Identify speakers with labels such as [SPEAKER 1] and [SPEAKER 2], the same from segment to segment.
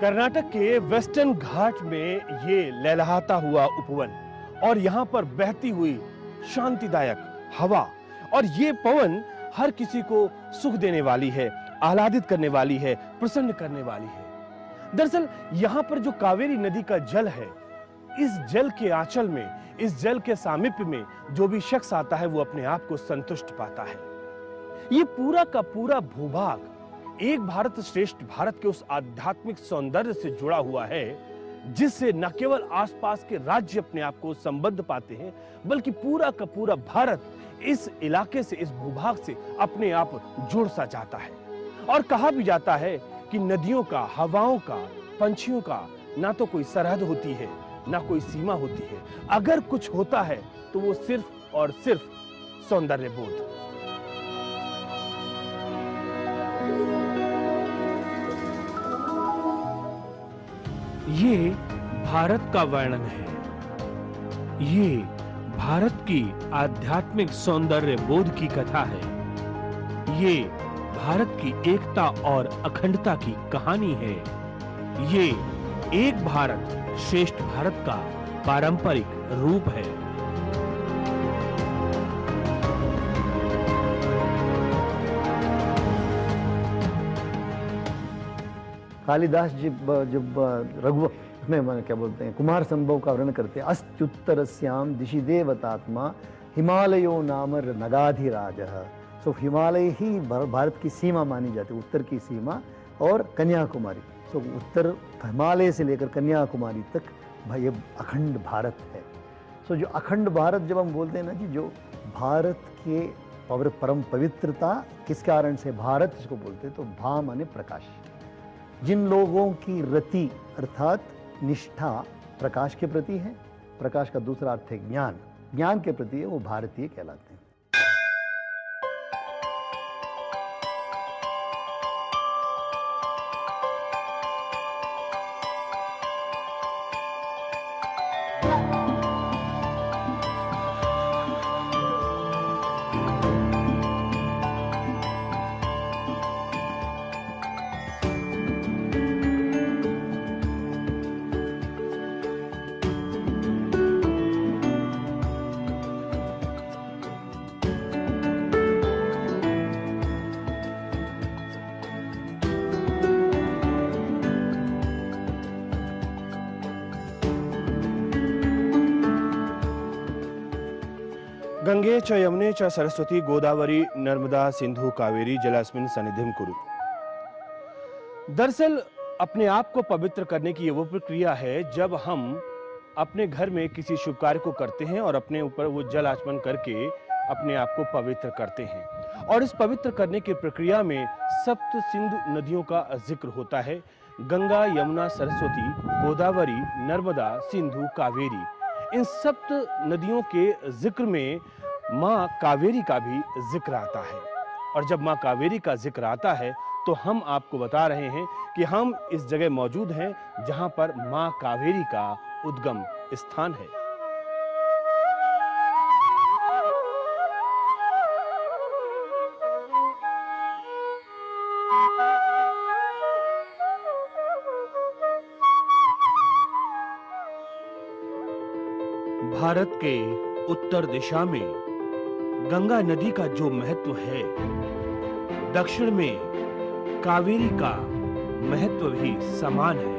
[SPEAKER 1] कर्नाटक के वेस्टर्न घाट में ये लहलहाता हुआ उपवन और यहाँ पर बहती हुई शांतिदायक हवा और ये पवन हर किसी को सुख देने वाली है, आह्लादित करने वाली है, प्रसन्न करने वाली है। दरअसल यहाँ पर जो कावेरी नदी का जल है, इस जल के आंचल में, इस जल के सामीप्य में जो भी शख्स आता है वो अपने आप को संतुष्ट पाता है। ये पूरा का पूरा भूभाग एक भारत श्रेष्ठ भारत के उस आध्यात्मिक सौंदर्य से जुड़ा हुआ है जिससे न केवल आसपास के राज्य अपने आप को संबद्ध पाते हैं, बल्कि पूरा का पूरा भारत इस इलाके से, इस भूभाग से अपने आप जुड़ सा जाता है। और कहा भी जाता है कि नदियों का, हवाओं का, पंछियों का ना तो कोई सरहद होती है, ना कोई सीमा होती है। अगर कुछ होता है तो वो सिर्फ और सिर्फ सौंदर्य बोध। ये भारत का वर्णन है। ये भारत की आध्यात्मिक सौंदर्य बोध की कथा है। ये भारत की एकता और अखंडता की कहानी है। ये एक भारत श्रेष्ठ भारत का पारंपरिक रूप है।
[SPEAKER 2] कालिदास जी जब रघुवंश में क्या बोलते हैं, कुमार संभव का वर्णन करते हैं, अस्त्युत्तरस्याम दिशि देवतात्मा हिमालयो नाम नगाधिराजः। सो हिमालय ही भारत की सीमा मानी जाती है, उत्तर की सीमा और कन्याकुमारी। सो उत्तर हिमालय से लेकर कन्याकुमारी तक भाई ये अखंड भारत है। सो जो अखंड भारत जब हम बोलते हैं ना कि जो भारत के परम पवित्रता किस कारण से भारत इसको बोलते हैं, तो भा माने प्रकाश। जिन लोगों की रति अर्थात निष्ठा प्रकाश के प्रति है, प्रकाश का दूसरा अर्थ है ज्ञान, ज्ञान के प्रति है, वो भारतीय कहलाते हैं।
[SPEAKER 1] गंगे च यमुने च सरस्वती गोदावरी नर्मदा सिंधु कावेरी जलास्मिन् सन्निधिं कुरु। दरअसल अपने आप को पवित्र करने की ये वो प्रक्रिया है जब हम अपने घर में किसी शुभ कार्य को करते हैं और अपने ऊपर वो जल आचमन करके अपने आप को पवित्र करते हैं। और इस पवित्र करने की प्रक्रिया में सप्त सिंधु नदियों का जिक्र होता है। गंगा, यमुना, सरस्वती, गोदावरी, नर्मदा, सिंधु, कावेरी, इन सप्त नदियों के जिक्र में माँ कावेरी का भी जिक्र आता है। और जब माँ कावेरी का जिक्र आता है तो हम आपको बता रहे हैं कि हम इस जगह मौजूद हैं जहां पर माँ कावेरी का उद्गम स्थान है। भारत के उत्तर दिशा में गंगा नदी का जो महत्व है, दक्षिण में कावेरी का महत्व भी समान है।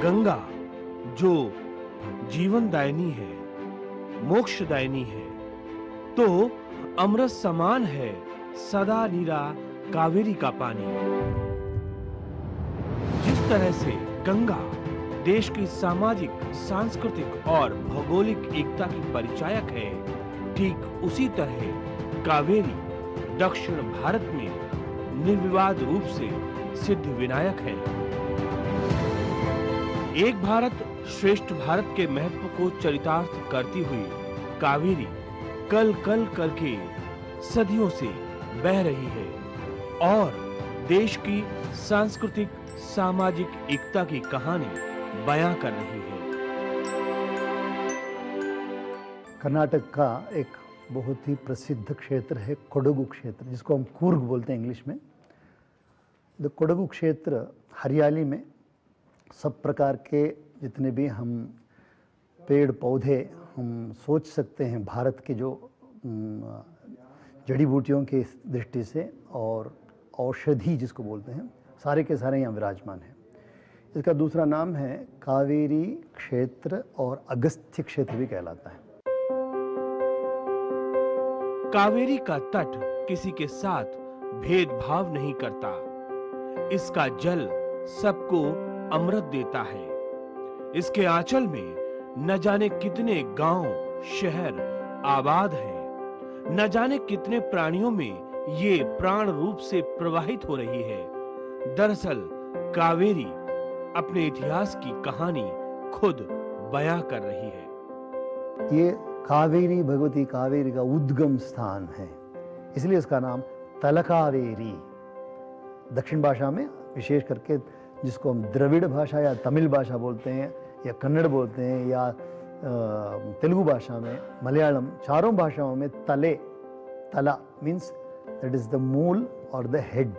[SPEAKER 1] गंगा जो जीवनदायिनी है, मोक्षदायिनी है, तो अमृत समान है सदा नीरा कावेरी का पानी। जिस तरह से गंगा देश की सामाजिक, सांस्कृतिक और भौगोलिक एकता की परिचायक है, ठीक उसी तरह कावेरी दक्षिण भारत में निर्विवाद रूप से सिद्ध विनायक है। एक भारत श्रेष्ठ भारत के महत्व को चरितार्थ करती हुई कावेरी कल कल करके सदियों से बह रही है और देश की सांस्कृतिक, सामाजिक एकता की कहानी बयां कर रही है।
[SPEAKER 2] कर्नाटक का एक बहुत ही प्रसिद्ध क्षेत्र है कोडगु क्षेत्र, जिसको हम कूर्ग बोलते हैं इंग्लिश में। कोडगु क्षेत्र हरियाली में सब प्रकार के जितने भी हम पेड़ पौधे हम सोच सकते हैं भारत के जो जड़ी बूटियों की दृष्टि से और औषधि जिसको बोलते हैं, सारे के सारे यहाँ विराजमान हैं। इसका दूसरा नाम है कावेरी क्षेत्र और अगस्त्य क्षेत्र भी कहलाता है।
[SPEAKER 1] कावेरी का तट किसी के साथ भेदभाव नहीं करता। इसका जल सबको अमृत देता है। इसके आंचल में न जाने कितने गांव, शहर आबाद हैं। न जाने कितने प्राणियों में ये प्राण रूप से प्रवाहित हो रही है। दरअसल कावेरी अपने इतिहास की कहानी खुद बयां कर रही है।
[SPEAKER 2] ये कावेरी, भगवती कावेरी का उद्गम स्थान है, इसलिए इसका नाम तलकावेरी। दक्षिण भाषा में विशेष करके जिसको हम द्रविड़ भाषा या तमिल भाषा बोलते हैं या कन्नड़ बोलते हैं या तेलुगु भाषा में, मलयालम, चारों भाषाओं में तले, तला मीन्स दैट इज द मूल और द हेड।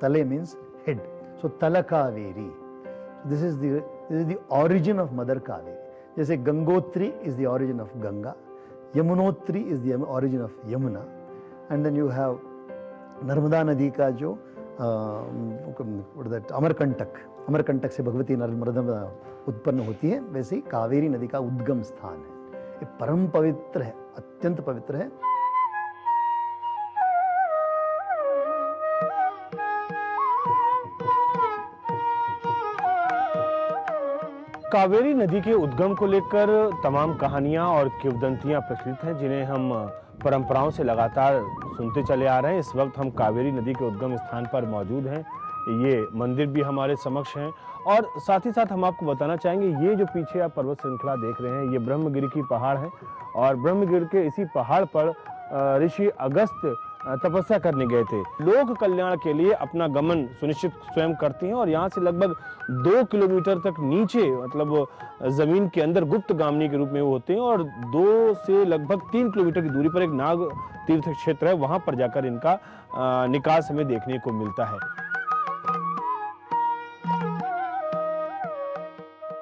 [SPEAKER 2] तले means head, so Talakaveri. This is the origin of mother Kaveri. जैसे Gangotri is the origin of Ganga, Yamunotri is the origin of Yamuna, and then you have Narmada नदी का जो अमरकंटक से भगवती नर्मदा उत्पन्न होती है, वैसे ही कावेरी नदी का उद्गम स्थान है। ये परम पवित्र है, अत्यंत पवित्र है।
[SPEAKER 1] कावेरी नदी के उद्गम को लेकर तमाम कहानियां और किंवदंतियां प्रचलित हैं, जिन्हें हम परंपराओं से लगातार सुनते चले आ रहे हैं। इस वक्त हम कावेरी नदी के उद्गम स्थान पर मौजूद हैं। ये मंदिर भी हमारे समक्ष हैं और साथ ही साथ हम आपको बताना चाहेंगे, ये जो पीछे आप पर्वत श्रृंखला देख रहे हैं, ये ब्रह्मगिरि की पहाड़ है और ब्रह्मगिरि के इसी पहाड़ पर ऋषि अगस्त तपस्या करने गए थे। लोक कल्याण के लिए अपना गमन सुनिश्चित स्वयं करते हैं और यहाँ से लगभग 2 किलोमीटर तक नीचे, मतलब जमीन के अंदर गुप्त गामिनी के रूप में वो होते हैं और 2 से लगभग 3 किलोमीटर की दूरी पर एक नाग तीर्थ क्षेत्र है, वहां पर जाकर इनका निकास हमें देखने को मिलता है।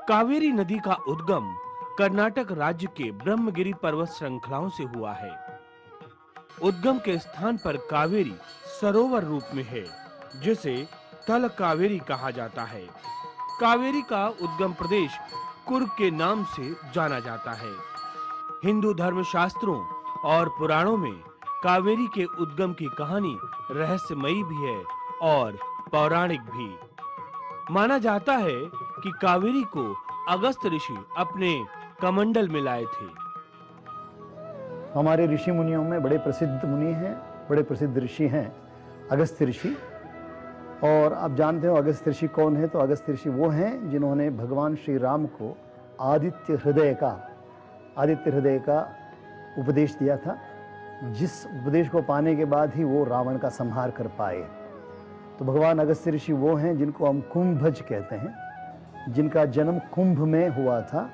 [SPEAKER 1] कावेरी नदी का उद्गम कर्नाटक राज्य के ब्रह्मगिरि पर्वत श्रृंखलाओं से हुआ है। उद्गम के स्थान पर कावेरी सरोवर रूप में है, जिसे तल कावेरी कहा जाता है। कावेरी का उद्गम प्रदेश कुर्ग के नाम से जाना जाता है। हिंदू धर्म शास्त्रों और पुराणों में कावेरी के उद्गम की कहानी रहस्यमयी भी है और पौराणिक भी। माना जाता है कि कावेरी को अगस्त ऋषि अपने कमंडल में लाए थे।
[SPEAKER 2] हमारे ऋषि मुनियों में बड़े प्रसिद्ध मुनि हैं, बड़े प्रसिद्ध ऋषि हैं अगस्त्य ऋषि। और आप जानते हो अगस्त्य ऋषि कौन है? तो अगस्त्य ऋषि वो हैं जिन्होंने भगवान श्री राम को आदित्य हृदय का उपदेश दिया था, जिस उपदेश को पाने के बाद ही वो रावण का संहार कर पाए। तो भगवान अगस्त्य ऋषि वो हैं जिनको हम कुंभज कहते हैं, जिनका जन्म कुंभ में हुआ था।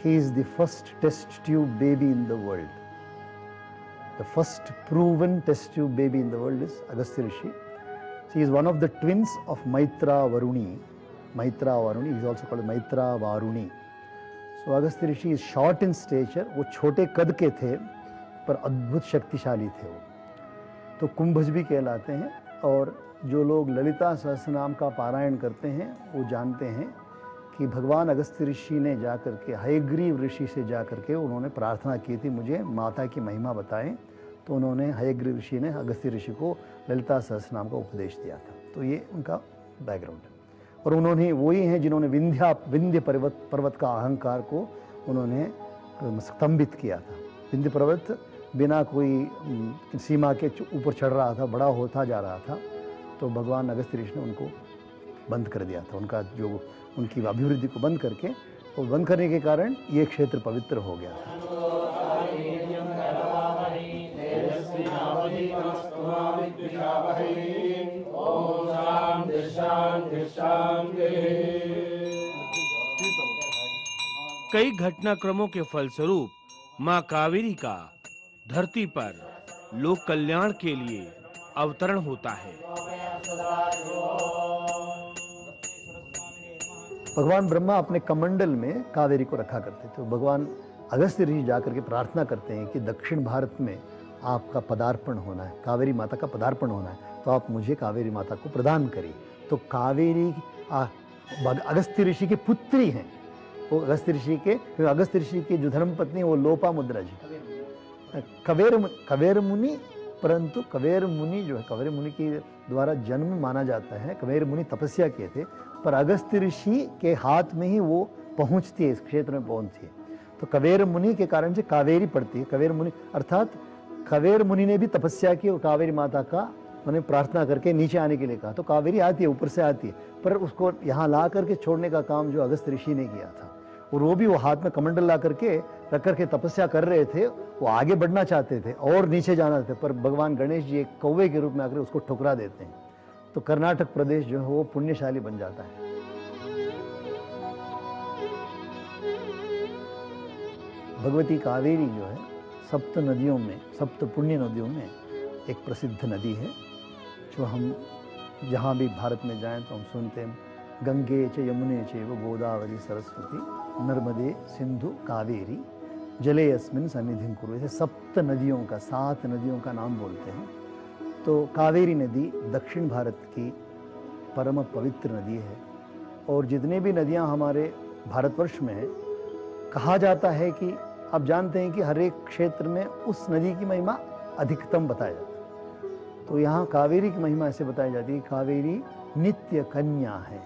[SPEAKER 2] He is the first test tube baby in the world. The first proven test tube baby in the world is Agastya Rishi. He is one of the twins of Maitra Varuni. Maitra Varuni is also called Maitra Varuni. So Agastya Rishi is short in stature. वो छोटे कद के थे पर अद्भुत शक्तिशाली थे वो। तो कुंभज भी कहलाते हैं। और जो लोग ललिता सहस्रनाम का पारायण करते हैं वो जानते हैं कि भगवान अगस्त्य ऋषि ने जाकर के हयग्रीव ऋषि से जाकर के उन्होंने प्रार्थना की थी, मुझे माता की महिमा बताएं। तो उन्होंने हयग्रीव ऋषि ने अगस्त्य ऋषि को ललिता सहस्रनाम का उपदेश दिया था। तो ये उनका बैकग्राउंड है। और उन्होंने वही हैं जिन्होंने विंध्य पर्वत का अहंकार को उन्होंने स्तंभित किया था। विंध्य पर्वत बिना कोई सीमा के ऊपर चढ़ रहा था, बड़ा होता जा रहा था। तो भगवान अगस्त्य ऋषि ने उनको बंद कर दिया था, उनका जो उनकी अभिवृद्धि को बंद करके, और बंद करने के कारण ये क्षेत्र पवित्र हो गया था।
[SPEAKER 1] कई घटनाक्रमों के फलस्वरूप मां कावेरी का धरती पर लोक कल्याण के लिए अवतरण होता है।
[SPEAKER 2] भगवान ब्रह्मा अपने कमंडल में कावेरी को रखा करते थे। तो भगवान अगस्त्य ऋषि जाकर के प्रार्थना करते हैं कि दक्षिण भारत में आपका पदार्पण होना है, कावेरी माता का पदार्पण होना है, तो आप मुझे कावेरी माता को प्रदान करिए। तो कावेरी अगस्त्य ऋषि की पुत्री हैं, वो अगस्त्य ऋषि के जो धर्मपत्नी वो लोपामुद्रा जी, कवेर मुनि। परंतु कवेर मुनि जो है, कवेर मुनि के द्वारा जन्म माना जाता है। कवेर मुनि तपस्या किए थे, पर अगस्त्य ऋषि के हाथ में ही वो पहुंचती है, इस क्षेत्र में पहुंचती है। तो कवेर मुनि के कारण से कावेरी पड़ती है। कवेर मुनि अर्थात कवेर मुनि ने भी तपस्या की और कावेरी माता का मैंने प्रार्थना करके नीचे आने के लिए कहा, तो कावेरी आती है, ऊपर से आती है, पर उसको यहाँ ला करके छोड़ने का काम जो अगस्त्य ऋषि ने किया था। और वो भी वो हाथ में कमंडल ला करके रख करके तपस्या कर रहे थे, वो आगे बढ़ना चाहते थे और नीचे जाना थे, पर भगवान गणेश जी एक कौवे के रूप में आकर उसको ठुकरा देते हैं। तो कर्नाटक प्रदेश जो है वो पुण्यशाली बन जाता है। भगवती कावेरी जो है सप्त नदियों में, सप्त पुण्य नदियों में एक प्रसिद्ध नदी है, जो हम जहाँ भी भारत में जाएं तो हम सुनते हैं, गंगे च यमुने चैव गोदावरी सरस्वती नर्मदे सिंधु कावेरी जले अस्मिन् सन्निधिं कुरु। ऐसे सप्त नदियों का, 7 नदियों का नाम बोलते हैं। तो कावेरी नदी दक्षिण भारत की परम पवित्र नदी है। और जितने भी नदियाँ हमारे भारतवर्ष में हैं, कहा जाता है कि आप जानते हैं कि हर एक क्षेत्र में उस नदी की महिमा अधिकतम बताया जाता है। तो यहाँ कावेरी की महिमा ऐसे बताई जाती है, कावेरी नित्य कन्या है,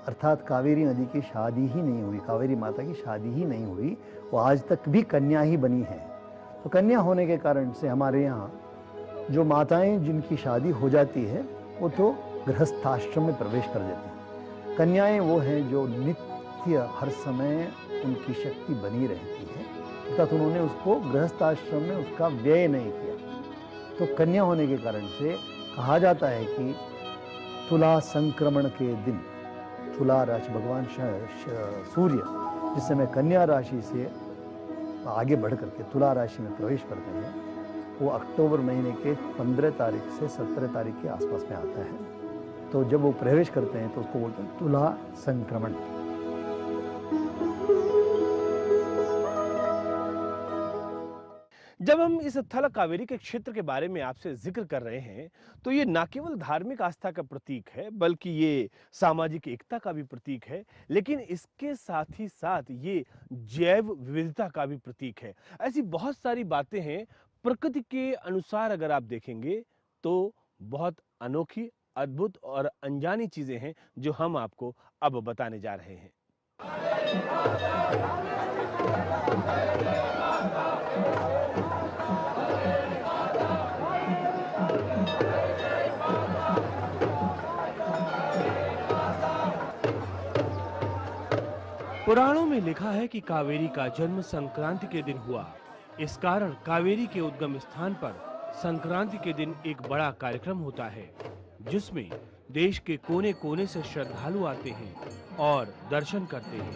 [SPEAKER 2] अर्थात कावेरी नदी की शादी ही नहीं हुई, कावेरी माता की शादी ही नहीं हुई, वो आज तक भी कन्या ही बनी है। तो कन्या होने के कारण से हमारे यहाँ जो माताएं जिनकी शादी हो जाती है वो तो गृहस्थाश्रम में प्रवेश कर देती हैं। कन्याएं वो हैं जो नित्य हर समय उनकी शक्ति बनी रहती है, अर्थात उन्होंने उसको गृहस्थाश्रम में उसका व्यय नहीं किया। तो कन्या होने के कारण से कहा जाता है कि तुला संक्रमण के दिन, तुला राशि भगवान सूर्य जिस समय कन्या राशि से आगे बढ़ करके तुला राशि में प्रवेश करते हैं, वो अक्टूबर महीने के 15 तारीख से 17 तारीख के आसपास में आता है। तो जब वो प्रवेश करते हैं तो उसको बोलते हैं तुला संक्रमण।
[SPEAKER 1] जब हम इस थल कावेरी के क्षेत्र के बारे में आपसे जिक्र कर रहे हैं, तो ये न केवल धार्मिक आस्था का प्रतीक है, बल्कि ये सामाजिक एकता का भी प्रतीक है, लेकिन इसके साथ ही साथ ये जैव विविधता का भी प्रतीक है। ऐसी बहुत सारी बातें हैं, प्रकृति के अनुसार अगर आप देखेंगे तो बहुत अनोखी, अद्भुत और अनजानी चीजें हैं जो हम आपको अब बताने जा रहे हैं। पुराणों में लिखा है कि कावेरी का जन्म संक्रांति के दिन हुआ। इस कारण कावेरी के उद्गम स्थान पर संक्रांति के दिन एक बड़ा कार्यक्रम होता है, जिसमें देश के कोने कोने से श्रद्धालु आते हैं और दर्शन करते हैं।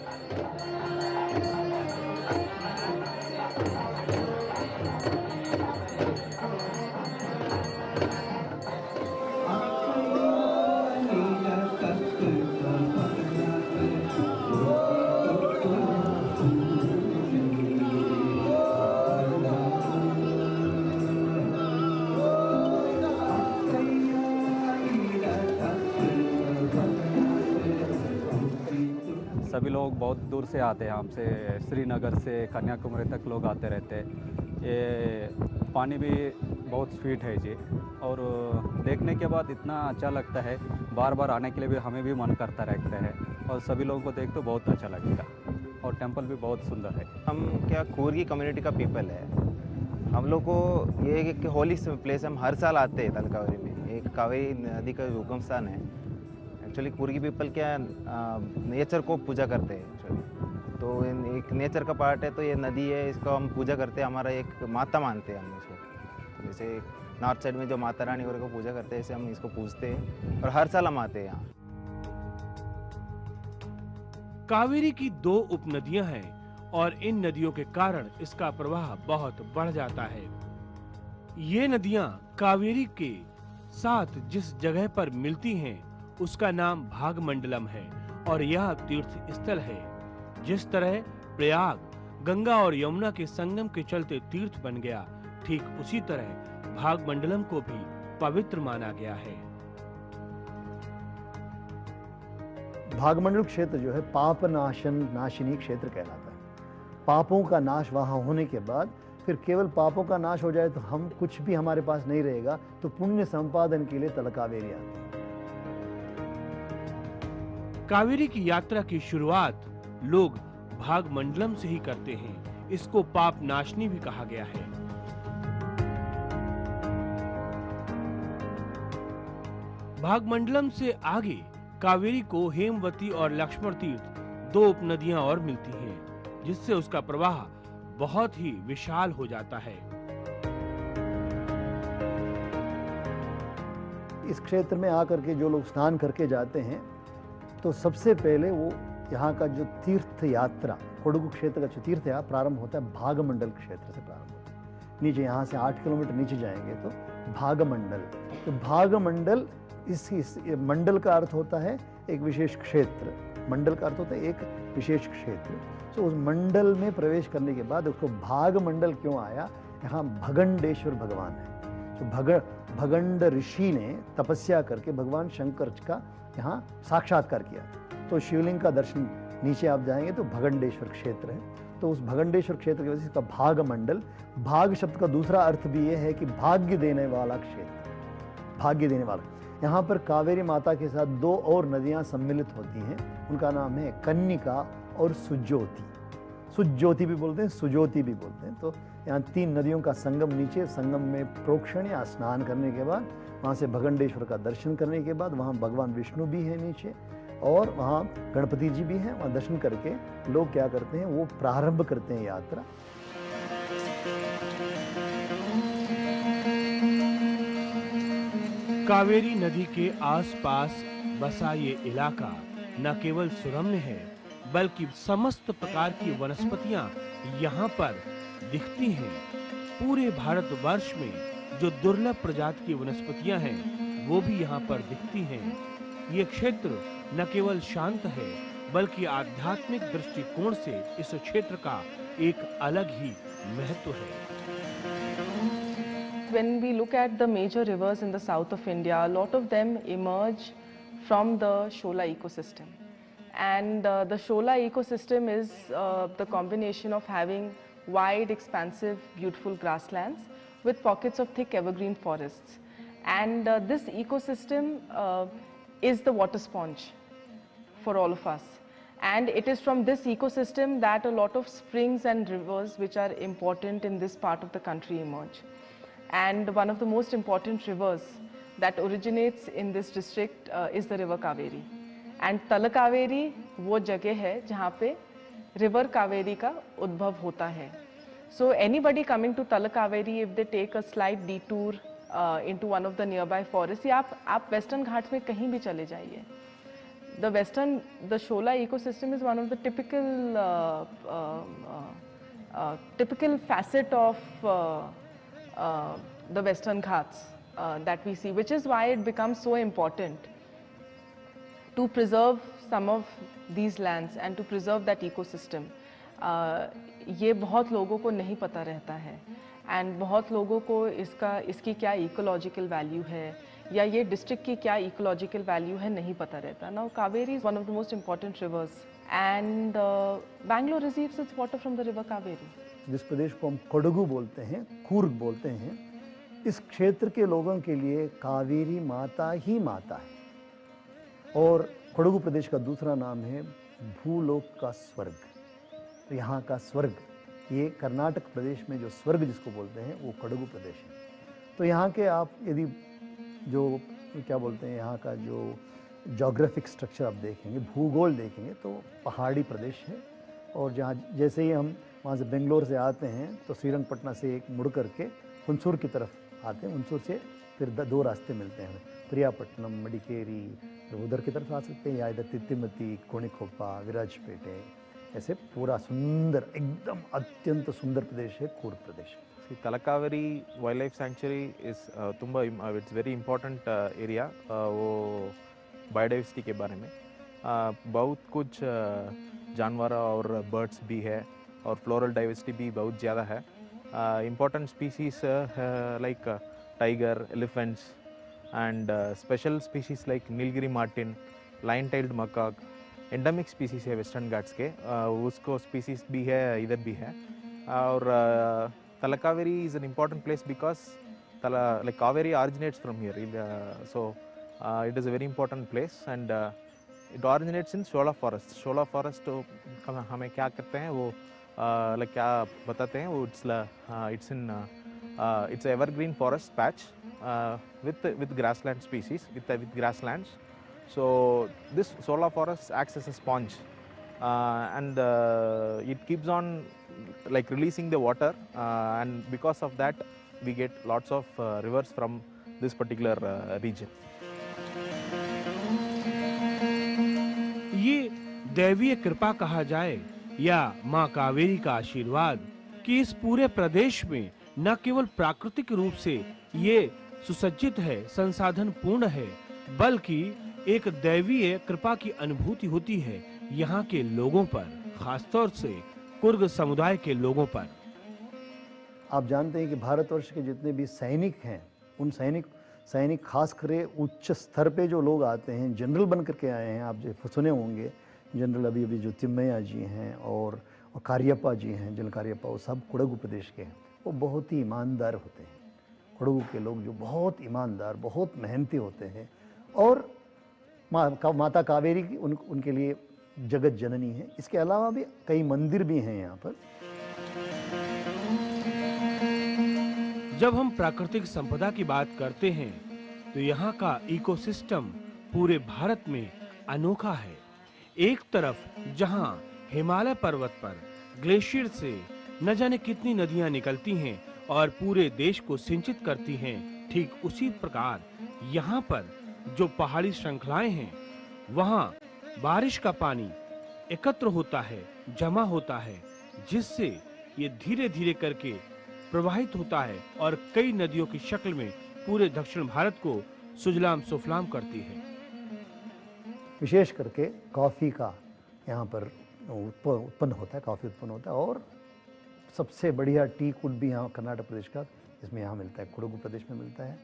[SPEAKER 3] सभी लोग बहुत दूर से आते हैं, हमसे श्रीनगर से कन्याकुमारी तक लोग आते रहते हैं। ये पानी भी बहुत स्वीट है जी, और देखने के बाद इतना अच्छा लगता है, बार बार आने के लिए भी हमें भी मन करता रहता है, और सभी लोगों को देख तो बहुत अच्छा लगेगा। और टेंपल भी बहुत सुंदर है।
[SPEAKER 4] हम क्या कूर्गी कम्युनिटी का पीपल है, हम लोग को ये एक होली प्लेस, हम हर साल आते हैं तल कावेरी में। एक कावेरी नदी का उगम स्थान है। एक्चुअली कूर्गी पीपल क्या नेचर को पूजा करते हैं एक्चुअली, तो एक नेचर का पार्ट है। तो ये नदी है, इसको हम पूजा करते हैं, हमारा एक माता मानते हैं हम इसको। तो जैसे नॉर्थ साइड में जो माता रानी को पूजा करते हैं, ऐसे हम इसको पूजते हैं और हर साल हम आते हैं यहाँ।
[SPEAKER 1] कावेरी की 2 उपनदियां हैं और इन नदियों के कारण इसका प्रवाह बहुत बढ़ जाता है। ये नदियां कावेरी के साथ जिस जगह पर मिलती हैं उसका नाम भागमंडलम है और यह तीर्थ स्थल है। जिस तरह प्रयाग गंगा और यमुना के संगम के चलते तीर्थ बन गया, ठीक उसी तरह भागमंडलम को भी पवित्र माना गया है।
[SPEAKER 2] भागमंडल क्षेत्र जो है पाप नाशिनी क्षेत्र कहलाता है। पापों का नाश वहां होने के बाद फिर केवल पापों का नाश हो जाए तो हम कुछ भी हमारे पास नहीं रहेगा, तो पुण्य संपादन के लिए तलकावेरी आती है।
[SPEAKER 1] कावेरी की यात्रा की शुरुआत लोग भागमंडलम से ही करते हैं। इसको पाप नाशनी भी कहा गया है। भागमंडलम से आगे कावेरी को हेमवती और लक्ष्मण तीर्थ दो उपनदियां और मिलती हैं, जिससे उसका प्रवाह बहुत ही विशाल हो जाता है।
[SPEAKER 2] इस क्षेत्र में आकर के जो लोग स्नान करके जाते हैं तो सबसे पहले वो यहाँ का जो तीर्थ यात्रा, कोडगु क्षेत्र का जो तीर्थ यात्रा प्रारंभ होता है भागमंडल क्षेत्र से प्रारंभ होता है। नीचे यहाँ से 8 किलोमीटर नीचे जाएंगे तो भागमंडल, तो भागमंडल इस मंडल का अर्थ होता है एक विशेष क्षेत्र, मंडल का अर्थ होता है एक विशेष क्षेत्र। तो उस मंडल में प्रवेश करने के बाद उसको भागमंडल क्यों आया, यहाँ भगंडेश्वर भगवान है। तो भगंड ऋषि ने तपस्या करके भगवान शंकर का यहाँ साक्षात्कार किया, तो शिवलिंग का दर्शन नीचे आप जाएंगे तो भगंडेश्वर क्षेत्र है। तो उस भगंडेश्वर क्षेत्र की वजह से इसका भागमंडल, भाग शब्द का दूसरा अर्थ भी ये है कि भाग्य देने वाला क्षेत्र, भाग्य देने वाला। यहाँ पर कावेरी माता के साथ दो और नदियाँ सम्मिलित होती हैं, उनका नाम है कन्निका और सुज्योति। सुज्योति भी बोलते हैं, सुज्योति भी बोलते हैं। तो यहाँ 3 नदियों का संगम, नीचे संगम में प्रोक्षण या स्नान करने के बाद वहाँ से भगंडेश्वर का दर्शन करने के बाद वहाँ भगवान विष्णु भी है नीचे और वहाँ गणपति जी भी हैं। वहाँ दर्शन करके लोग क्या करते हैं, वो प्रारंभ करते हैं यात्रा।
[SPEAKER 1] कावेरी नदी के आसपास बसा ये इलाका न केवल सुरम्य है, बल्कि समस्त प्रकार की वनस्पतियां यहाँ पर दिखती हैं। पूरे भारतवर्ष में जो दुर्लभ प्रजाति की वनस्पतियां हैं, वो भी यहाँ पर दिखती हैं। ये क्षेत्र न केवल शांत है, बल्कि आध्यात्मिक दृष्टिकोण से इस क्षेत्र का एक अलग ही महत्व है।
[SPEAKER 5] When we look at the major rivers in the south of India, a lot of them emerge from the Shola ecosystem. And the Shola ecosystem is the combination of having wide, expansive, beautiful grasslands with pockets of thick evergreen forests. And this ecosystem is the water sponge for all of us. And it is from this ecosystem that a lot of springs and rivers which are important in this part of the country emerge. And one of the most important rivers that originates in this district is the river Kaveri. And Talakaveri वो जगह है जहाँ पे river Kaveri का उद्भव होता है. So anybody coming to Talakaveri, if they take a slight detour into one of the nearby forests, या आप Western Ghats में कहीं भी चले जाइए. The Shola ecosystem is one of the typical facet of the Western Ghats that we see, which is why it becomes so important to preserve some of these lands and to preserve that ecosystem. ये बहुत लोगों को नहीं पता रहता है and बहुत लोगों को इसकी क्या ecological value है या ये district की क्या ecological value है नहीं पता रहता. Now Kaveri is one of the most important rivers and Bangalore receives its water from the river Kaveri.
[SPEAKER 2] जिस प्रदेश को हम कोडगु बोलते हैं, कूर्ग बोलते हैं, इस क्षेत्र के लोगों के लिए कावेरी माता ही माता है. और कोडगु प्रदेश का दूसरा नाम है भूलोक का स्वर्ग. तो यहाँ का स्वर्ग, ये कर्नाटक प्रदेश में जो स्वर्ग जिसको बोलते हैं वो कोडगु प्रदेश है. तो यहाँ के आप यदि जो क्या बोलते हैं यहाँ का जो जोग्राफिक स्ट्रक्चर आप देखेंगे, भूगोल देखेंगे तो पहाड़ी प्रदेश है. और जहाँ जैसे ही हम वहाँ से बेंगलोर से आते हैं तो श्रीरंगपटना से एक मुड़ करके हुनसूर की तरफ आते हैं. हुनसूर से फिर 2 रास्ते मिलते हैं, प्रियापट्टनम, मडिकेरी, तो उधर की तरफ आ सकते हैं, या इधर तितिमती, कोणिकोप्पा, विराजपेटे, ऐसे पूरा सुंदर, एकदम अत्यंत सुंदर प्रदेश है कूर्ग प्रदेश.
[SPEAKER 6] ತಲಕಾವೇರಿ ವೈಲ್ಡ್ ಲೈಫ್ ಸ್ಯಾಂಕ್ಚುರಿ इस ತುಂಬ इट्स वेरी इम्पोर्टेंट एरिया वो बायोडाइवर्सिटी के बारे में बहुत कुछ जानवर और बर्ड्स भी है और फ्लोरल डाइवर्सिटी भी बहुत ज़्यादा है important species like tiger elephants and special species like Nilgiri Martin line tiled macaque endemic species है वेस्टर्न घाट्स के उसको स्पीसीज भी है इधर भी है और Talakaveri is an important place because like Kaveri originates from here so it is a very important place and it originates in Shola forest तो हमें क्या करते हैं वो like क्या बताते हैं वो it's a evergreen forest patch with grassland species with grasslands so this Shola forest acts as a sponge and it keeps on like releasing the water and because of that we get lots of rivers from this particular region.
[SPEAKER 1] ये दैवीय कृपा कहा जाए या माँ कावेरी का आशीर्वाद कि इस पूरे प्रदेश में न केवल प्राकृतिक रूप से ये सुसज्जित है, संसाधन पूर्ण है, बल्कि एक दैवीय कृपा की अनुभूति होती है यहाँ के लोगों पर, खासतौर से कुर्ग समुदाय के लोगों पर।
[SPEAKER 2] आप जानते हैं कि भारतवर्ष के जितने भी सैनिक हैं उन सैनिक खास करे उच्च स्तर पे जो लोग आते हैं, जनरल बन करके आए हैं, आप जो सुने होंगे जनरल अभी जो तिम्मैया जी हैं और कारियप्पा जी हैं, जनरल कारियप्पा, वो सब कोडगु प्रदेश के हैं। वो बहुत ही ईमानदार होते हैं। कोडगु के लोग जो बहुत ईमानदार, बहुत मेहनती होते हैं और माता कावेरी की उनके लिए जगत जननी है। इसके अलावा भी कई मंदिर भी हैं यहाँ पर।
[SPEAKER 1] जब हम प्राकृतिक संपदा की बात करते हैं तो यहाँ का इकोसिस्टम पूरे भारत में अनोखा है। एक तरफ जहाँ हिमालय पर्वत पर ग्लेशियर से न जाने कितनी नदियाँ निकलती हैं और पूरे देश को सिंचित करती हैं, ठीक उसी प्रकार यहाँ पर जो पहाड़ी श्रृंखलाएं हैं वहाँ बारिश का पानी एकत्र होता है, जमा होता है, जिससे ये धीरे धीरे करके प्रवाहित होता है और कई नदियों की शक्ल में पूरे दक्षिण भारत को सुजलाम सुफलाम करती है।
[SPEAKER 2] विशेष करके कॉफ़ी का यहाँ पर उत्पन्न होता है, कॉफ़ी उत्पन्न होता है और सबसे बढ़िया टी कुड भी यहाँ कर्नाटक प्रदेश का इसमें यहाँ मिलता है, कोडगु प्रदेश में मिलता है।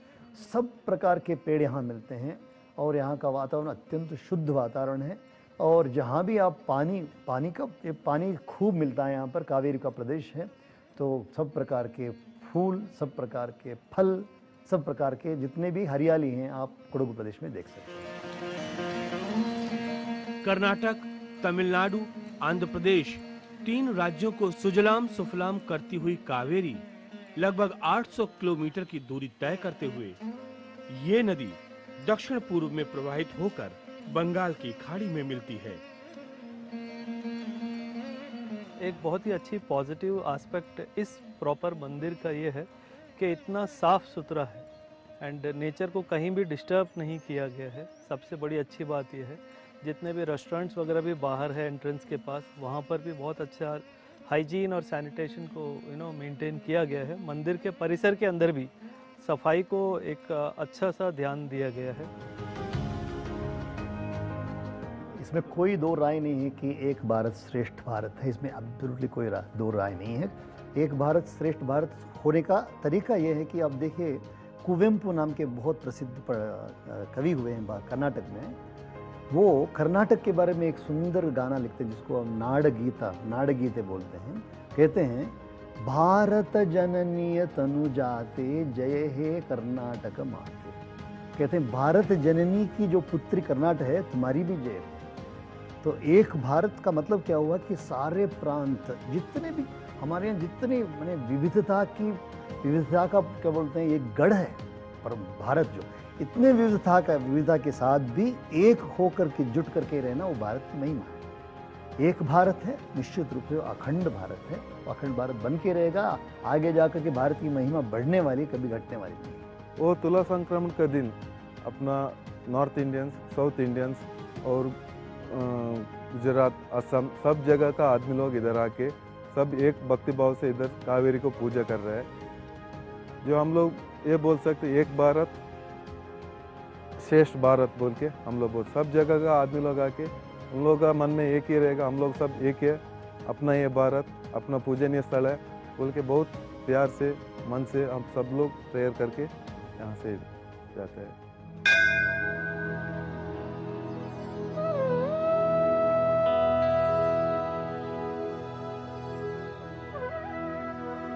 [SPEAKER 2] सब प्रकार के पेड़ यहाँ मिलते हैं और यहाँ का वातावरण अत्यंत शुद्ध वातावरण है और जहाँ भी आप पानी खूब मिलता है। यहाँ पर कावेरी का प्रदेश है तो सब प्रकार के फूल, सब प्रकार के फल, सब प्रकार के जितने भी हरियाली हैं आप कोडगु प्रदेश में देख सकते हैं।
[SPEAKER 1] कर्नाटक, तमिलनाडु, आंध्र प्रदेश, 3 राज्यों को सुजलाम सुफलाम करती हुई कावेरी लगभग 800 किलोमीटर की दूरी तय करते हुए ये नदी दक्षिण पूर्व में प्रवाहित होकर बंगाल की खाड़ी में मिलती है।
[SPEAKER 7] एक बहुत ही अच्छी पॉजिटिव एस्पेक्ट इस प्रॉपर मंदिर का ये है कि इतना साफ सुथरा है एंड नेचर को कहीं भी डिस्टर्ब नहीं किया गया है। सबसे बड़ी अच्छी बात ये है जितने भी रेस्टोरेंट्स वगैरह भी बाहर है एंट्रेंस के पास, वहाँ पर भी बहुत अच्छा हाइजीन और सैनिटेशन को मेंटेन किया गया है। मंदिर के परिसर के अंदर भी सफाई को एक अच्छा सा ध्यान दिया गया है।
[SPEAKER 2] इसमें कोई दो राय नहीं है कि एक भारत श्रेष्ठ भारत है, इसमें एब्सोल्युटली कोई दो राय नहीं है। एक भारत श्रेष्ठ भारत होने का तरीका यह है कि आप देखिए कुवेम्पु नाम के बहुत प्रसिद्ध कवि हुए हैं कर्नाटक में। वो कर्नाटक के बारे में एक सुंदर गाना लिखते हैं जिसको हम नाडगीते बोलते हैं। कहते हैं भारत जननीय तनु जाते जय हे कर्नाटक माते। कहते हैं भारत जननी की जो पुत्री कर्नाटक है तुम्हारी भी जय। तो एक भारत का मतलब क्या हुआ कि सारे प्रांत जितने भी हमारे यहाँ जितनी माने विविधता का क्या बोलते हैं ये गढ़ है, पर भारत जो इतने विविधता के साथ भी एक होकर के जुट करके रहना वो भारत की महिमा है। एक भारत है, निश्चित रूप से अखंड भारत है, अखंड भारत बन के रहेगा। आगे जाकर के भारत की महिमा बढ़ने वाली, कभी घटने वाली नहीं।
[SPEAKER 8] वो तुला संक्रमण का दिन अपना नॉर्थ इंडियंस, साउथ इंडियंस और गुजरात, असम सब जगह का आदमी लोग इधर आके सब एक भक्ति भाव से इधर कावेरी को पूजा कर रहे हैं। जो हम लोग ये बोल सकते एक भारत श्रेष्ठ भारत बोल के हम लोग बोल, सब जगह का आदमी लोग आके उन लोगों का मन में एक ही रहेगा, हम लोग सब एक है, अपना ये भारत अपना पूजनीय स्थल है बोल के बहुत प्यार से मन से हम सब लोग प्रेयर करके यहाँ से जाते हैं।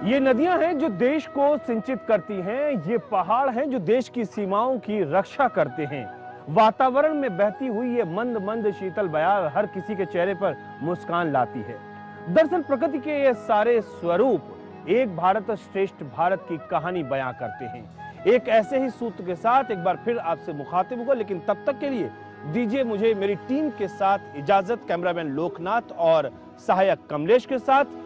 [SPEAKER 1] ये नदियां हैं जो देश को सिंचित करती हैं, ये पहाड़ हैं जो देश की सीमाओं की रक्षा करते हैं। वातावरण में बहती हुई ये मंद मंद शीतल बयार हर किसी के चेहरे पर मुस्कान लाती है। दरअसल प्रकृति के ये सारे स्वरूप एक भारत श्रेष्ठ भारत की कहानी बयां करते हैं। एक ऐसे ही सूत्र के साथ एक बार फिर आपसे मुखातिब होगा, लेकिन तब तक के लिए दीजिए मुझे मेरी टीम के साथ इजाजत। कैमरामैन लोकनाथ और सहायक कमलेश के साथ